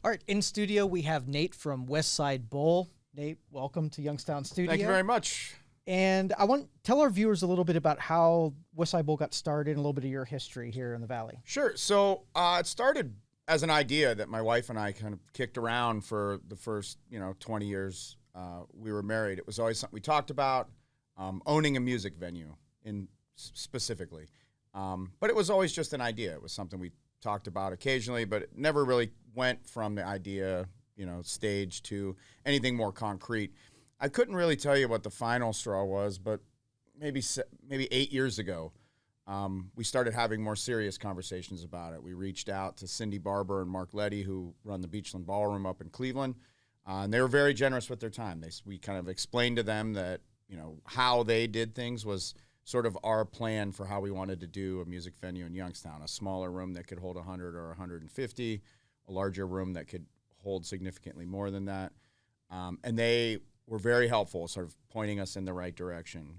All right, in studio, we have Nate from Westside Bowl. Nate, welcome to Youngstown Studio. Thank you very much. And I want to tell our viewers a little bit about how Westside Bowl got started and a little bit of your history here in the Valley. Sure. So it started as an idea that my wife and I kind of kicked around for the first, 20 years we were married. It was always something we talked about, owning a music venue specifically. But it was always just an idea. It was something we talked about occasionally, but it never really went from the idea, stage to anything more concrete. I couldn't really tell you what the final straw was, but maybe 8 years ago, we started having more serious conversations about it. We reached out to Cindy Barber and Mark Letty, who run the Beachland Ballroom up in Cleveland, and they were very generous with their time. We kind of explained to them that, how they did things was sort of our plan for how we wanted to do a music venue in Youngstown, a smaller room that could hold 100 or 150, a larger room that could hold significantly more than that. And they were very helpful, sort of pointing us in the right direction.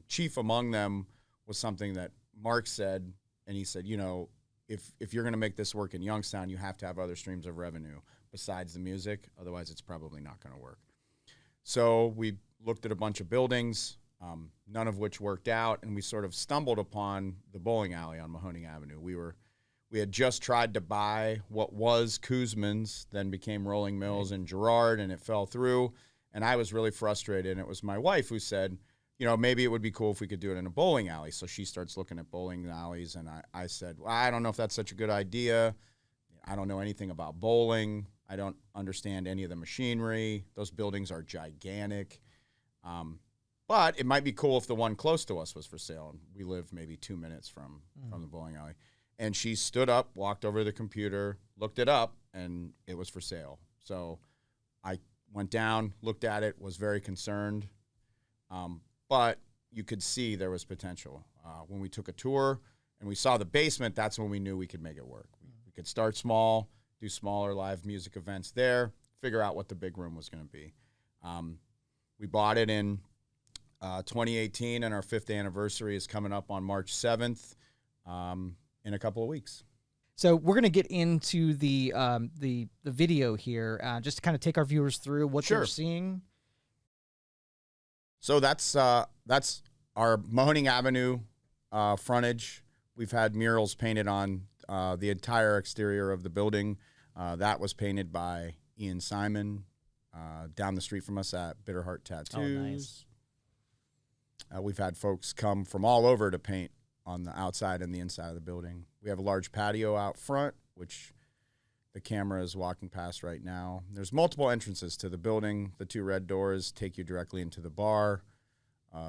Chief among them was something that Mark said, and he said, if you're going to make this work in Youngstown, you have to have other streams of revenue besides the music. Otherwise, it's probably not going to work. So we looked at a bunch of buildings, none of which worked out, and we sort of stumbled upon the bowling alley on Mahoning Avenue. We had just tried to buy what was Kuzman's, then became Rolling Mills and Girard, and it fell through. And I was really frustrated. And it was my wife who said, maybe it would be cool if we could do it in a bowling alley. So she starts looking at bowling alleys, and I said, well, I don't know if that's such a good idea. I don't know anything about bowling. I don't understand any of the machinery. Those buildings are gigantic. But it might be cool if the one close to us was for sale. And we live maybe 2 minutes from the bowling alley. And she stood up, walked over to the computer, looked it up, and it was for sale. So I went down, looked at it, was very concerned. But you could see there was potential. When we took a tour and we saw the basement, that's when we knew we could make it work. We could start small, do smaller live music events there, figure out what the big room was going to be. We bought it in 2018, and our 5th anniversary is coming up on March 7th in a couple of weeks. So we're going to get into the video here, just to kind of take our viewers through what they're seeing. So that's our Mahoning Avenue frontage. We've had murals painted on the entire exterior of the building. That was painted by Ian Simon down the street from us at Bitter Heart Tattoos. Oh, nice. We've had folks come from all over to paint on the outside and the inside of the building. We have a large patio out front, which the camera is walking past right now. There's multiple entrances to the building. The 2 red doors take you directly into the bar.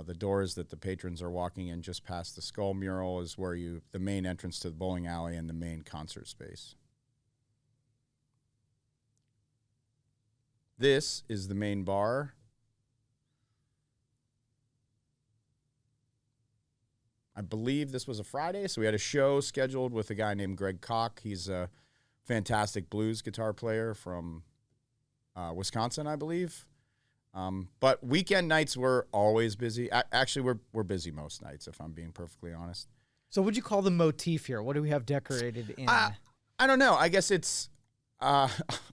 The doors that the patrons are walking in just past the skull mural is where the main entrance to the bowling alley and the main concert space. This is the main bar. I believe this was a Friday, so we had a show scheduled with a guy named Greg Koch. He's a fantastic blues guitar player from Wisconsin, I believe. But weekend nights were always busy. Actually, we're busy most nights, if I'm being perfectly honest. So what'd you call the motif here? What do we have decorated in? I don't know. I guess it's a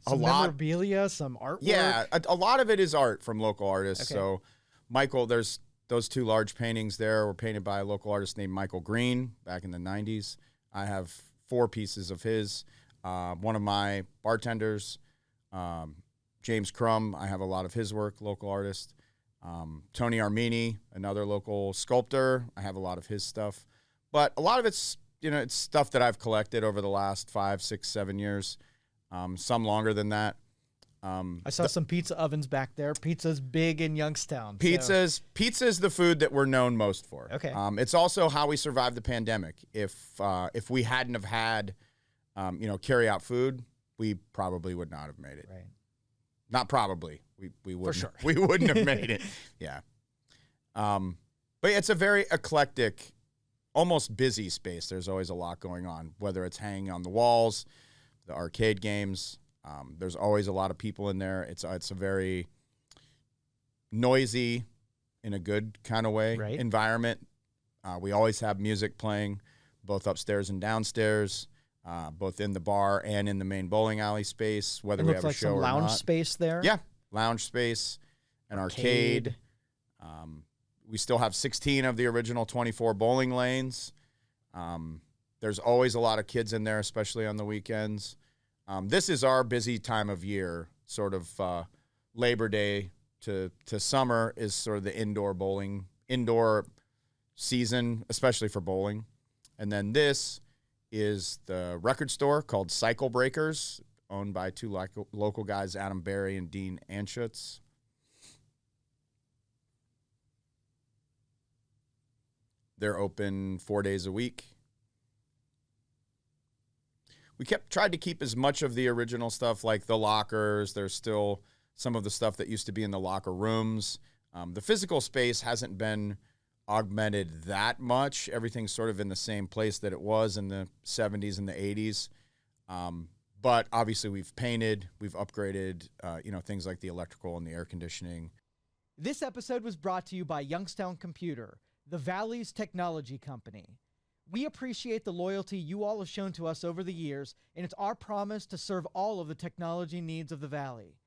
lot. Memorabilia, some artwork? Yeah, a lot of it is art from local artists. Okay. So Michael, there's those 2 large paintings there were painted by a local artist named Michael Green back in the 90s. I have 4 pieces of his. One of my bartenders, James Crum, I have a lot of his work, local artist. Tony Armini, another local sculptor, I have a lot of his stuff. But a lot of it's, it's stuff that I've collected over the last 5, 6, 7 years, some longer than that. I saw some pizza ovens back there. Pizza's big in Youngstown. Pizza's the food that we're known most for. Okay. It's also how we survived the pandemic. If we hadn't have had, carry out food, we probably would not have made it. Right. Not probably. We wouldn't. For sure. We wouldn't have made it. Yeah. But it's a very eclectic, almost busy space. There's always a lot going on, whether it's hanging on the walls, the arcade games. There's always a lot of people in there. It's a very noisy, in a good kind of way, environment. We always have music playing, both upstairs and downstairs. both in the bar and in the main bowling alley space, whether It we looks have like a show some or lounge not. space there. Yeah, lounge space, an arcade. We still have 16 of the original 24 bowling lanes. There's always a lot of kids in there, especially on the weekends. This is our busy time of year, sort of Labor Day to summer is sort of the indoor season, especially for bowling. And then this is the record store called Cycle Breakers, owned by two local guys, Adam Berry and Dean Anschutz. They're open 4 days a week. We tried to keep as much of the original stuff, like the lockers. There's still some of the stuff that used to be in the locker rooms. The physical space hasn't been augmented that much. Everything's sort of in the same place that it was in the 70s and the 80s. But obviously we've painted, we've upgraded, things like the electrical and the air conditioning. This episode was brought to you by Youngstown Computer, the Valley's technology company. We appreciate the loyalty you all have shown to us over the years, and it's our promise to serve all of the technology needs of the Valley.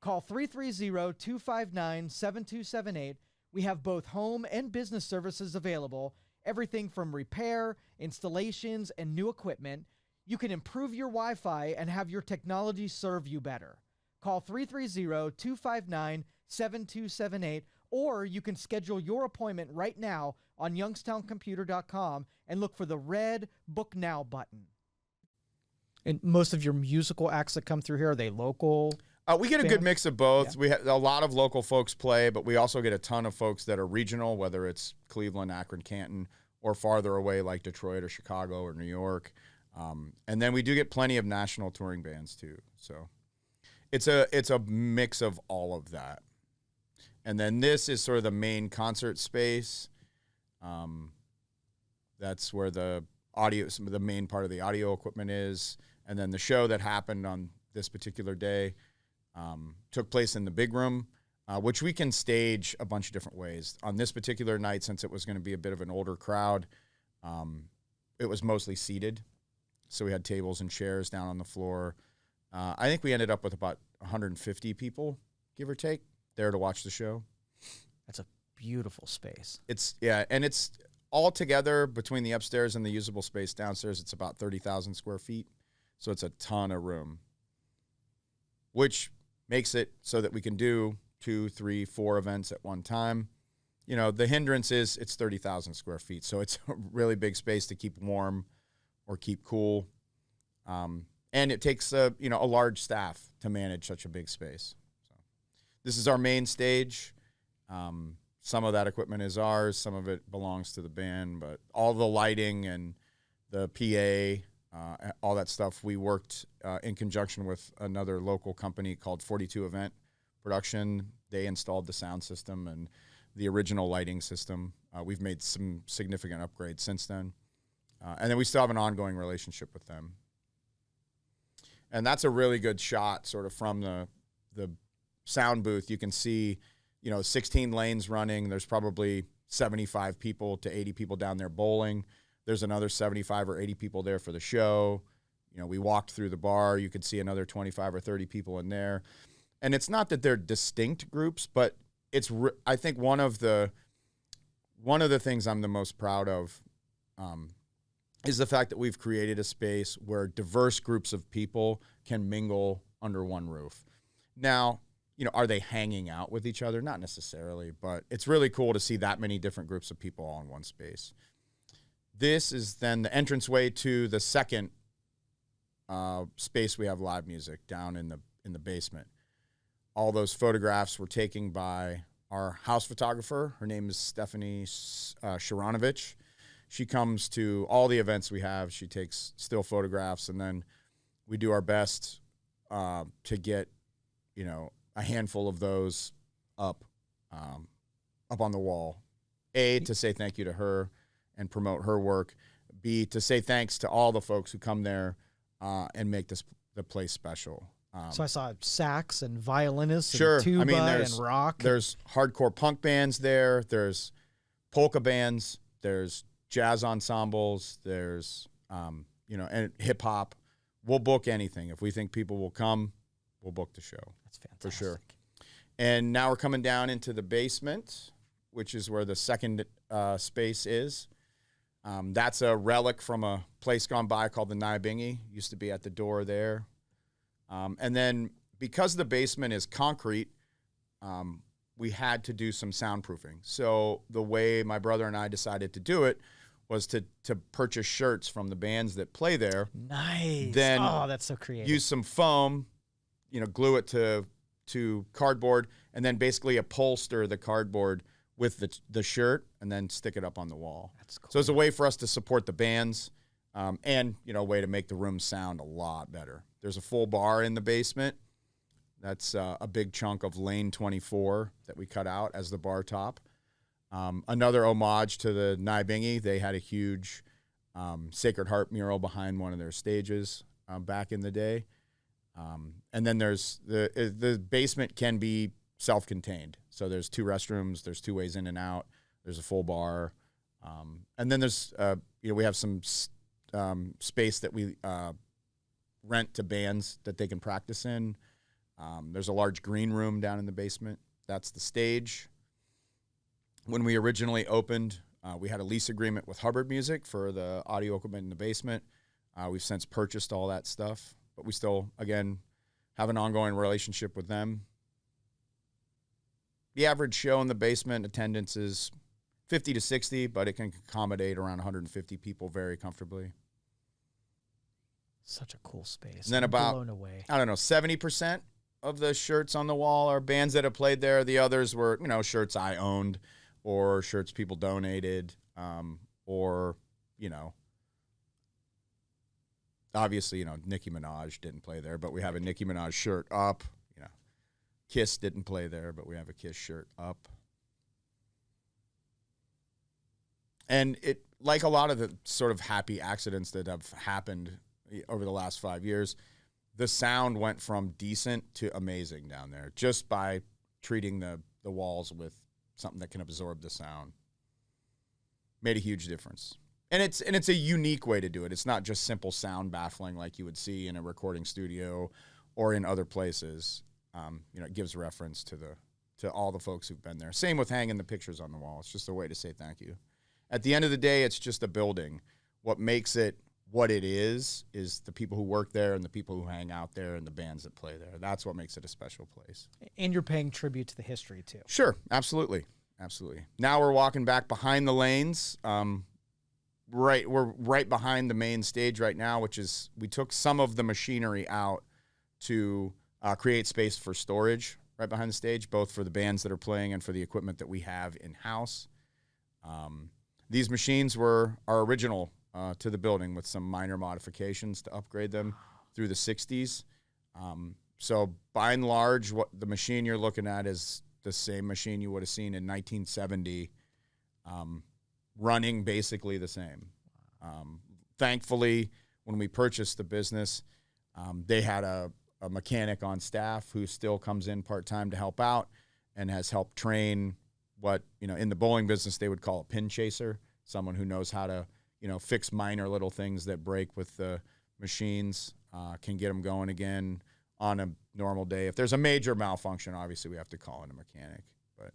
Call 330-259-7278. We have both home and business services available, everything from repair, installations, and new equipment. You can improve your Wi-Fi and have your technology serve you better. Call 330-259-7278, or you can schedule your appointment right now on youngstowncomputer.com and look for the red Book Now button. And most of your musical acts that come through here, are they local? We get a good mix of both. Yeah. We have a lot of local folks play, but we also get a ton of folks that are regional, whether it's Cleveland, Akron, Canton, or farther away like Detroit or Chicago or New York. And then we do get plenty of national touring bands too. So it's a mix of all of that. And then this is sort of the main concert space. That's where the main part of the audio equipment is. And then the show that happened on this particular day took place in the big room, which we can stage a bunch of different ways. On this particular night, since it was going to be a bit of an older crowd, it was mostly seated. So we had tables and chairs down on the floor. I think we ended up with about 150 people, give or take, there to watch the show. That's a beautiful space. And it's all together between the upstairs and the usable space downstairs. It's about 30,000 square feet. So it's a ton of room, which makes it so that we can do 2, 3, 4 events at one time. The hindrance is it's 30,000 square feet. So it's a really big space to keep warm or keep cool. And it takes a large staff to manage such a big space. So this is our main stage. Some of that equipment is ours. Some of it belongs to the band, but all the lighting and the PA, all that stuff, we worked in conjunction with another local company called 42 Event Production. They installed the sound system and the original lighting system. We've made some significant upgrades since then. And then we still have an ongoing relationship with them. And that's a really good shot sort of from the sound booth. You can see, 16 lanes running. There's probably 75 people to 80 people down there bowling. There's another 75 or 80 people there for the show. We walked through the bar. You could see another 25 or 30 people in there. And it's not that they're distinct groups, but it's I think one of the things I'm the most proud of is the fact that we've created a space where diverse groups of people can mingle under one roof. Now, are they hanging out with each other? Not necessarily, but it's really cool to see that many different groups of people all in one space. This is then the entranceway to the second space we have live music down in the basement. All those photographs were taken by our house photographer. Her name is Stephanie Sharanovich. She comes to all the events we have. She takes still photographs, and then we do our best to get, a handful of those up on the wall. A, to say thank you to her and promote her work. B, to say thanks to all the folks who come there and make the place special. So I saw sax and violinists sure. and tuba and rock. There's hardcore punk bands there. There's polka bands. There's jazz ensembles. There's and hip hop. We'll book anything. If we think people will come, we'll book the show. That's fantastic. For sure. And now we're coming down into the basement, which is where the second space is. That's a relic from a place gone by called the Danyi. Used to be at the door there. And then because the basement is concrete, we had to do some soundproofing. So the way my brother and I decided to do it was to purchase shirts from the bands that play there. Nice. Then that's so creative. use some foam, glue it to cardboard, and then basically upholster the cardboard with the shirt and then stick it up on the wall. That's cool. So it's a way for us to support the bands and, a way to make the room sound a lot better. There's a full bar in the basement. That's a big chunk of lane 24 that we cut out as the bar top. Another homage to the Danyi. They had a huge Sacred Heart mural behind one of their stages back in the day. And then there's the basement can be self-contained. So there's 2 restrooms, there's 2 ways in and out, there's a full bar. And then there's, we have some space that we rent to bands that they can practice in. There's a large green room down in the basement. That's the stage. When we originally opened, we had a lease agreement with Hubbard Music for the audio equipment in the basement. We've since purchased all that stuff, but we still, again, have an ongoing relationship with them. The average show in the basement attendance is 50 to 60, but it can accommodate around 150 people very comfortably. Such a cool space. And then blown away. 70% of the shirts on the wall are bands that have played there. The others were, shirts I owned or shirts people donated, or, obviously, Nicki Minaj didn't play there, but we have a Nicki Minaj shirt up. Kiss didn't play there, but we have a Kiss shirt up. And it, like a lot of the sort of happy accidents that have happened over the last 5 years, the sound went from decent to amazing down there just by treating the walls with something that can absorb the sound. Made a huge difference. And it's a unique way to do it. It's not just simple sound baffling like you would see in a recording studio or in other places. It gives reference to all the folks who've been there. Same with hanging the pictures on the wall. It's just a way to say thank you. At the end of the day, it's just a building. What makes it what it is the people who work there and the people who hang out there and the bands that play there. That's what makes it a special place. And you're paying tribute to the history, too. Sure, absolutely. Now we're walking back behind the lanes. We're right behind the main stage right now, which is we took some of the machinery out to create space for storage right behind the stage, both for the bands that are playing and for the equipment that we have in-house. These machines were our original to the building with some minor modifications to upgrade them through the 60s. So by and large, what the machine you're looking at is the same machine you would have seen in 1970, running basically the same. Thankfully, when we purchased the business, they had a mechanic on staff who still comes in part-time to help out and has helped train what, in the bowling business they would call a pin chaser, someone who knows how to, fix minor little things that break with the machines, can get them going again on a normal day. If there's a major malfunction, obviously we have to call in a mechanic. But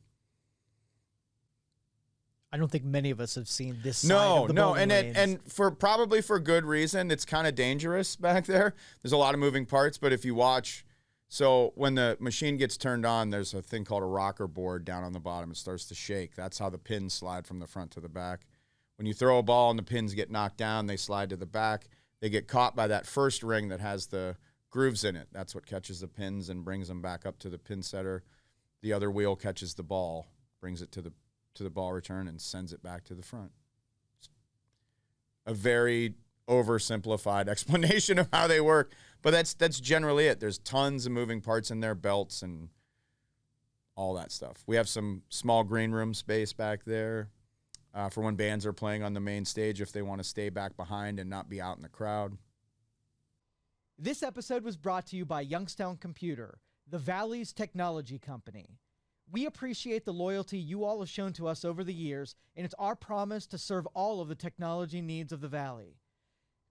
I don't think many of us have seen this side of the bowling lanes. And probably for good reason. It's kind of dangerous back there. There's a lot of moving parts, but if you watch, so when the machine gets turned on, there's a thing called a rocker board down on the bottom. It starts to shake. That's how the pins slide from the front to the back. When you throw a ball and the pins get knocked down, they slide to the back. They get caught by that first ring that has the grooves in it. That's what catches the pins and brings them back up to the pin setter. The other wheel catches the ball, brings it to the ball return and sends it back to the front. It's a very oversimplified explanation of how they work, but that's generally it. There's tons of moving parts in there, belts and all that stuff. We have some small green room space back there for when bands are playing on the main stage if they want to stay back behind and not be out in the crowd. This episode was brought to you by Youngstown Computer, the Valley's technology company. We appreciate the loyalty you all have shown to us over the years, and it's our promise to serve all of the technology needs of the Valley.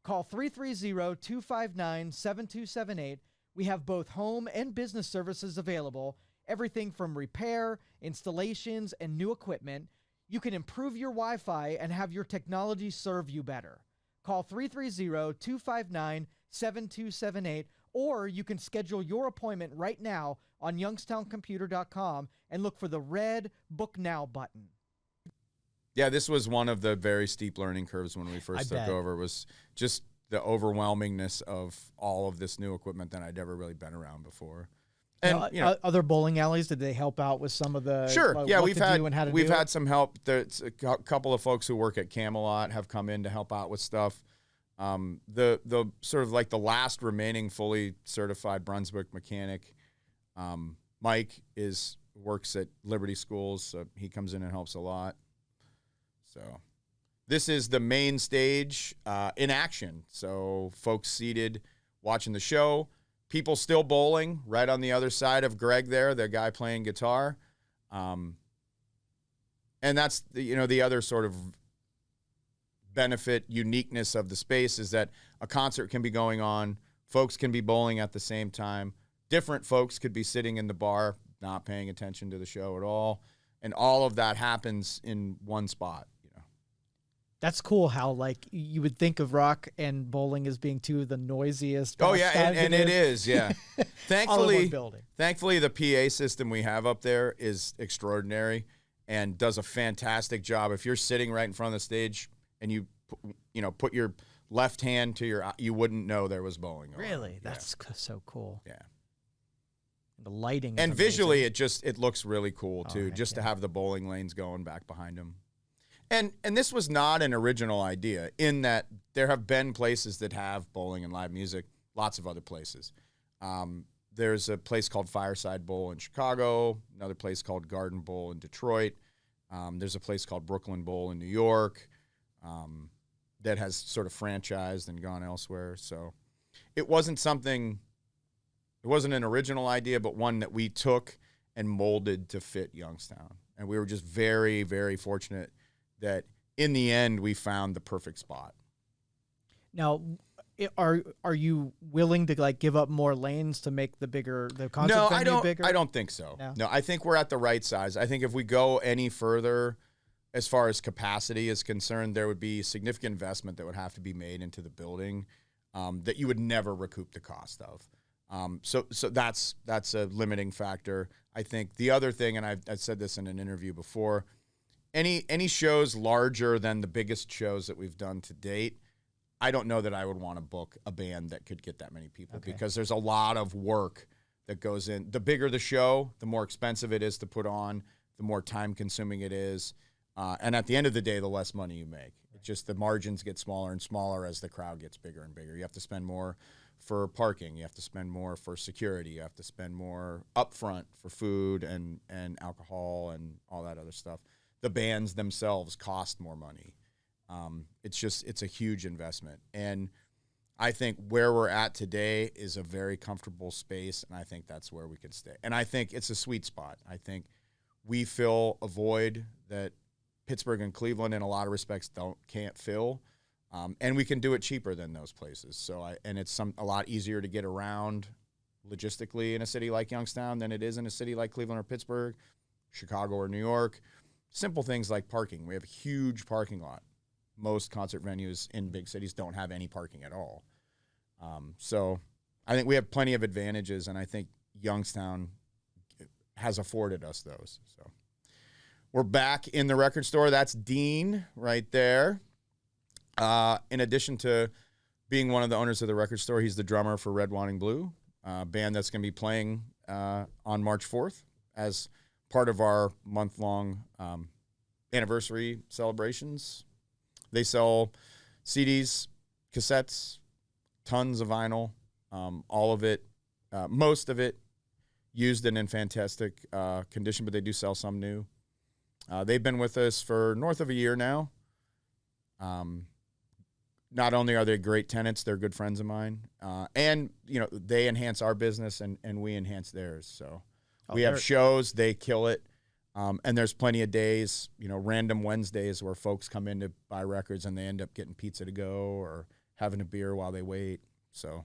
Call 330-259-7278. We have both home and business services available, everything from repair, installations, and new equipment. You can improve your Wi-Fi and have your technology serve you better. Call 330-259-7278, or you can schedule your appointment right now on youngstowncomputer.com and look for the red Book Now button. Yeah, this was one of the very steep learning curves when we first took over. It was just the overwhelmingness of all of this new equipment that I'd never really been around before. And other bowling alleys, did they help out with some of the we've had some help. There's a couple of folks who work at Camelot have come in to help out with stuff. The sort of like the last remaining fully certified Brunswick mechanic, Mike works at Liberty Schools, so he comes in and helps a lot. So this is the main stage in action. So folks seated watching the show. People still bowling right on the other side of Greg there, the guy playing guitar. And that's the other sort of benefit, uniqueness of the space is that a concert can be going on. Folks can be bowling at the same time. Different folks could be sitting in the bar, not paying attention to the show at all. And all of that happens in one spot. That's cool how, like, you would think of rock and bowling as being two of the noisiest. Oh, yeah, and it is, yeah. Thankfully, building. Thankfully, the PA system we have up there is extraordinary and does a fantastic job. If you're sitting right in front of the stage and you put your left hand to your, you wouldn't know there was bowling. Really? That's so cool. Yeah. The lighting. And visually, it looks really cool, too, to have the bowling lanes going back behind them. And this was not an original idea in that there have been places that have bowling and live music, lots of other places. There's a place called Westside Bowl in Chicago, another place called Garden Bowl in Detroit. There's a place called Brooklyn Bowl in New York that has sort of franchised and gone elsewhere. So it wasn't an original idea, but one that we took and molded to fit Youngstown. And we were just very, very fortunate that in the end we found the perfect spot. Now, are you willing to give up more lanes to make the concert venue bigger? I don't think so. No, I think we're at the right size. I think if we go any further as far as capacity is concerned, there would be significant investment that would have to be made into the building that you would never recoup the cost of. So that's a limiting factor. I think the other thing, and I've said this in an interview before, any shows larger than the biggest shows that we've done to date, I don't know that I would want to book a band that could get that many people because there's a lot of work that goes in. The bigger the show, the more expensive it is to put on, the more time-consuming it is. And at the end of the day, the less money you make. It's just the margins get smaller and smaller as the crowd gets bigger and bigger. You have to spend more for parking. You have to spend more for security. You have to spend more upfront for food and alcohol and all that other stuff. The bands themselves cost more money. It's a huge investment. And I think where we're at today is a very comfortable space, and I think that's where we could stay. And I think it's a sweet spot. I think we fill a void that Pittsburgh and Cleveland in a lot of respects can't fill, and we can do it cheaper than those places. So it's a lot easier to get around logistically in a city like Youngstown than it is in a city like Cleveland or Pittsburgh, Chicago or New York. Simple things like parking. We have a huge parking lot. Most concert venues in big cities don't have any parking at all. So I think we have plenty of advantages, and I think Youngstown has afforded us those. So we're back in the record store. That's Dean right there. In addition to being one of the owners of the record store, he's the drummer for Red, Wanting Blue, a band that's going to be playing on March 4th as part of our month-long anniversary celebrations. They sell CDs, cassettes, tons of vinyl, all of it, most of it used and in fantastic condition, but they do sell some new. They've been with us for north of a year now. Not only are they great tenants, they're good friends of mine. And, they enhance our business and we enhance theirs. So we have shows, they kill it. And there's plenty of days, random Wednesdays where folks come in to buy records and they end up getting pizza to go or having a beer while they wait. So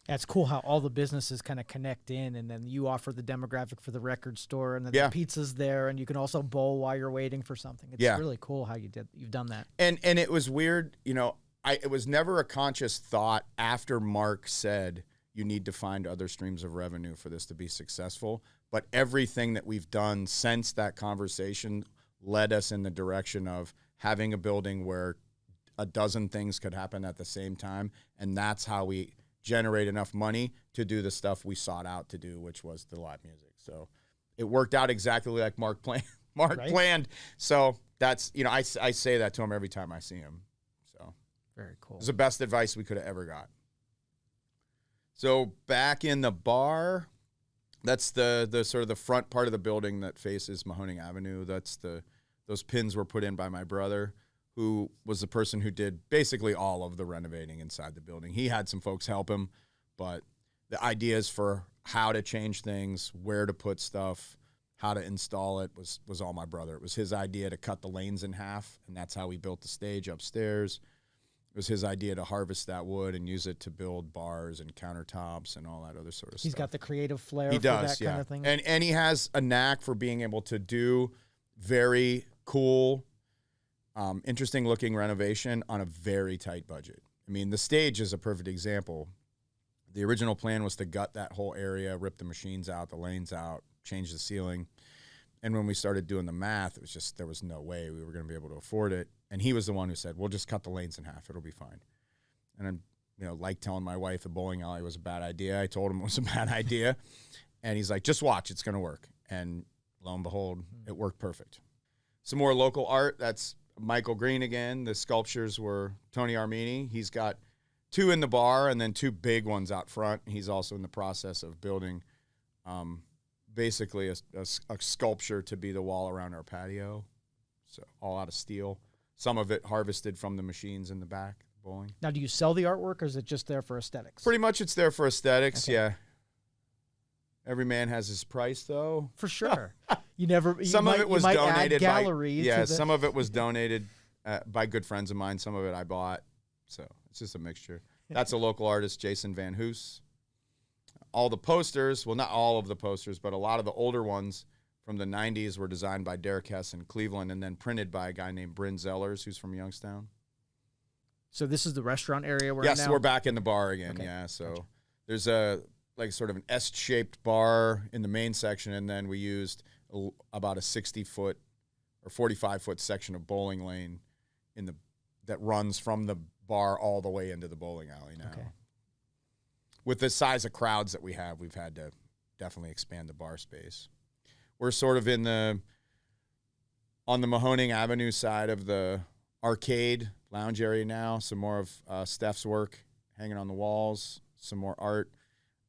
That's cool how all the businesses kind of connect in, and then you offer the demographic for the record store, and then Yeah. the pizza's there, and you can also bowl while you're waiting for something. It's Yeah. really cool how you've done that. And it was weird, you know, it was never a conscious thought after Mark said you need to find other streams of revenue for this to be successful. But everything that we've done since that conversation led us in the direction of having a building where a dozen things could happen at the same time. And that's how we generate enough money to do the stuff we sought out to do, which was the live music. So it worked out exactly like Mark planned. So that's, you know, I say that to him every time I see him. So Very cool. it was the best advice we could have ever got. So back in the bar, that's the sort of the front part of the building that faces Mahoning Avenue. That's those pins were put in by my brother, who was the person who did basically all of the renovating inside the building. He had some folks help him, but the ideas for how to change things, where to put stuff, how to install it was all my brother. It was his idea to cut the lanes in half, and that's how we built the stage upstairs. It was his idea to harvest that wood and use it to build bars and countertops and all that other sort of stuff. He's got the creative flair He for does, that kind of thing. And he has a knack for being able to do very cool, interesting looking renovation on a very tight budget. I mean, the stage is a perfect example. The original plan was to gut that whole area, rip the machines out, the lanes out, change the ceiling. And when we started doing the math, it was just, there was no way we were going to be able to afford it. And he was the one who said, we'll just cut the lanes in half. It'll be fine. And I'm, you know, like telling my wife the bowling alley was a bad idea. I told him it was a bad idea. And he's like, just watch, it's going to work. And lo and behold, it worked perfect. Some more local art. That's Michael Green again. The sculptures were Tony Armini. He's got 2 in the bar and then 2 big ones out front. He's also in the process of building basically a sculpture to be the wall around our patio. So all out of steel. Some of it harvested from the machines in the back, bowling. Now, do you sell the artwork, or is it just there for aesthetics? Pretty much it's there for aesthetics, Okay. yeah. Every man has his price, though. For sure. You Some of it was might donated add gallery by, to the, some of it was donated by good friends of mine. Some of it I bought. So it's just a mixture. That's a local artist, Jason Van Hoos. All the posters, well, not all of the posters, but a lot of the older ones from the 90s were designed by Derek Hess in Cleveland and then printed by a guy named Bryn Zellers, who's from Youngstown. So this is the restaurant area we're Yes, in now? we're back in the bar again, Okay. yeah. So Gotcha. there's a like sort of an S-shaped bar in the main section, and then we used about a 60-foot or 45-foot section of bowling lane that runs from the bar all the way into the bowling alley now. Okay. With the size of crowds that we have, we've had to definitely expand the bar space. We're sort of on the Mahoning Avenue side of the arcade lounge area now. Some more of Steph's work hanging on the walls, some more art.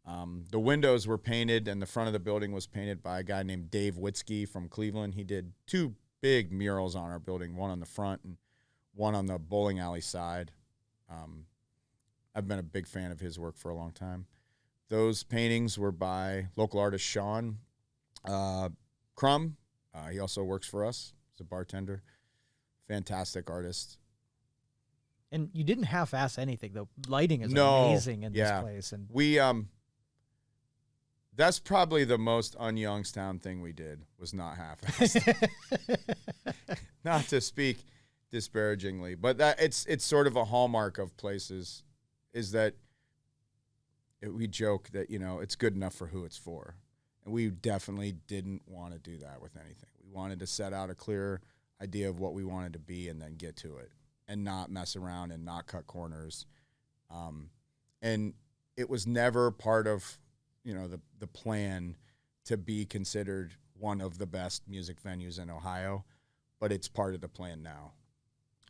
The windows were painted, and the front of the building was painted by a guy named Dave Witzke from Cleveland. He did 2 big murals on our building, one on the front and one on the bowling alley side. I've been a big fan of his work for a long time. Those paintings were by local artist Sean Crum. He also works for us. He's a bartender. Fantastic artist. And you didn't half-ass anything. The lighting is No, amazing in yeah. this place. And We that's probably the most un-Youngstown thing we did, was not half-assed. Not to speak disparagingly, but that it's sort of a hallmark of places is that we joke that, you know, it's good enough for who it's for. And we definitely didn't want to do that with anything. We wanted to set out a clear idea of what we wanted to be and then get to it and not mess around and not cut corners. And it was never part of, you know, the plan to be considered one of the best music venues in Ohio, but it's part of the plan now.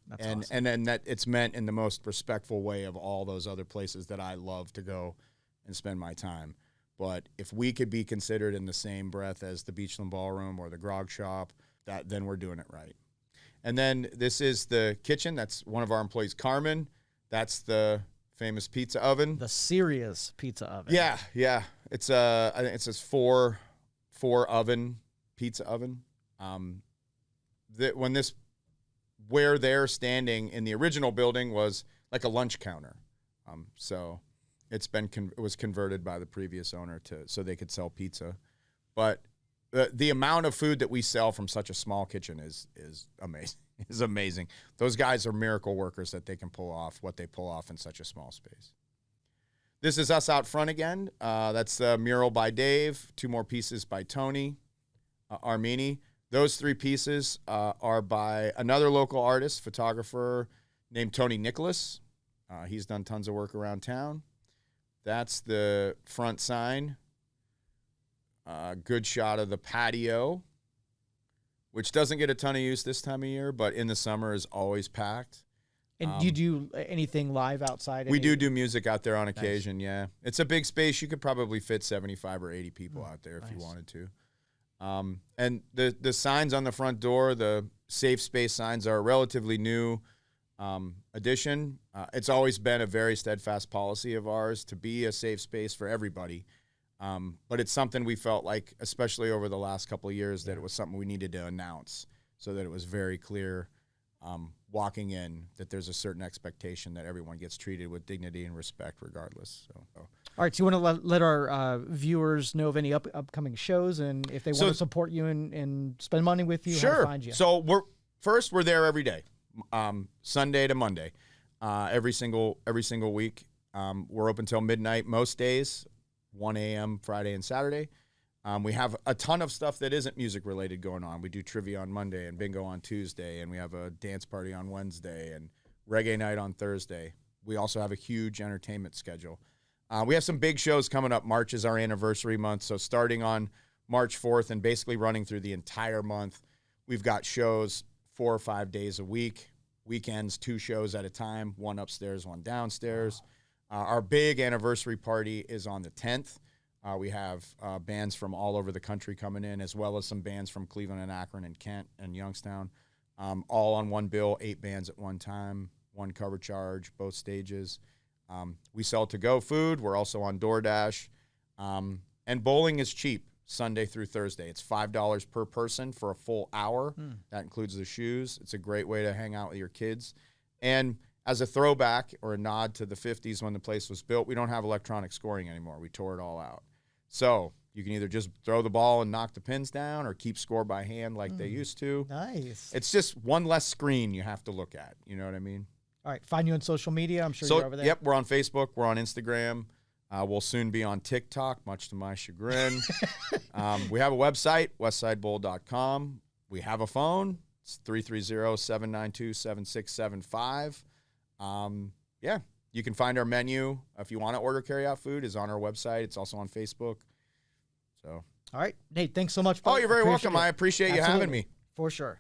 that's And awesome. and then that it's meant in the most respectful way of all those other places that I love to go and spend my time. But if we could be considered in the same breath as the Beachland Ballroom or the Grog Shop, then we're doing it right. And then this is the kitchen. That's one of our employees, Carmen. That's the famous pizza oven. The Sirius pizza oven. Yeah. It's I think it's this four oven pizza oven. Where they're standing in the original building was like a lunch counter. So it's been it was converted by the previous owner so they could sell pizza. But the amount of food that we sell from such a small kitchen is amazing. Is amazing. Those guys are miracle workers that they can pull off what they pull off in such a small space. This is us out front again. That's the mural by Dave. 2 more pieces by Tony Armini. Those 3 pieces are by another local artist, photographer named Tony Nicholas. He's done tons of work around town. That's the front sign. Good shot of the patio, which doesn't get a ton of use this time of year, but in the summer is always packed. And do you do anything live outside? We do music out there on occasion, yeah. It's a big space. You could probably fit 75 or 80 people out there if you wanted to. And the signs on the front door, the safe space signs, are a relatively new addition. It's always been a very steadfast policy of ours to be a safe space for everybody. But it's something we felt like, especially over the last couple of years, that it was something we needed to announce so that it was very clear walking in that there's a certain expectation that everyone gets treated with dignity and respect regardless. So. All right, so you want to let our viewers know of any upcoming shows, and if they want to support you and spend money with you, how to find you? So we're there every day, Sunday to Monday, every single week. We're open till midnight most days, 1 a.m. Friday and Saturday. We have a ton of stuff that isn't music related going on. We do trivia on Monday and bingo on Tuesday, and we have a dance party on Wednesday and reggae night on Thursday. We also have a huge entertainment schedule. We have some big shows coming up. March is our anniversary month, so starting on March 4th and basically running through the entire month, we've got shows 4 or 5 days a week, weekends 2 shows at a time, 1 upstairs, 1 downstairs. Our big anniversary party is on the 10th. We have bands from all over the country coming in, as well as some bands from Cleveland and Akron and Kent and Youngstown, all on one bill, 8 bands at one time, 1 cover charge, both stages. We sell to-go food. We're also on DoorDash. And bowling is cheap Sunday through Thursday. It's $5 per person for a full hour. That includes the shoes. It's a great way to hang out with your kids. And as a throwback or a nod to the 50s when the place was built, we don't have electronic scoring anymore. We tore it all out. So you can either just throw the ball and knock the pins down or keep score by hand like they used to. Nice. It's just one less screen you have to look at. You know what I mean? All right. Find you on social media. I'm sure you're over there. Yep. We're on Facebook. We're on Instagram. We'll soon be on TikTok, much to my chagrin. We have a website, westsidebowl.com. We have a phone. It's 330-792-7675. Yeah, you can find our menu. If you want to order carry-out food, is on our website. It's also on Facebook. So, all right, Nate, thanks so much. You're very welcome. I appreciate you having me. For sure.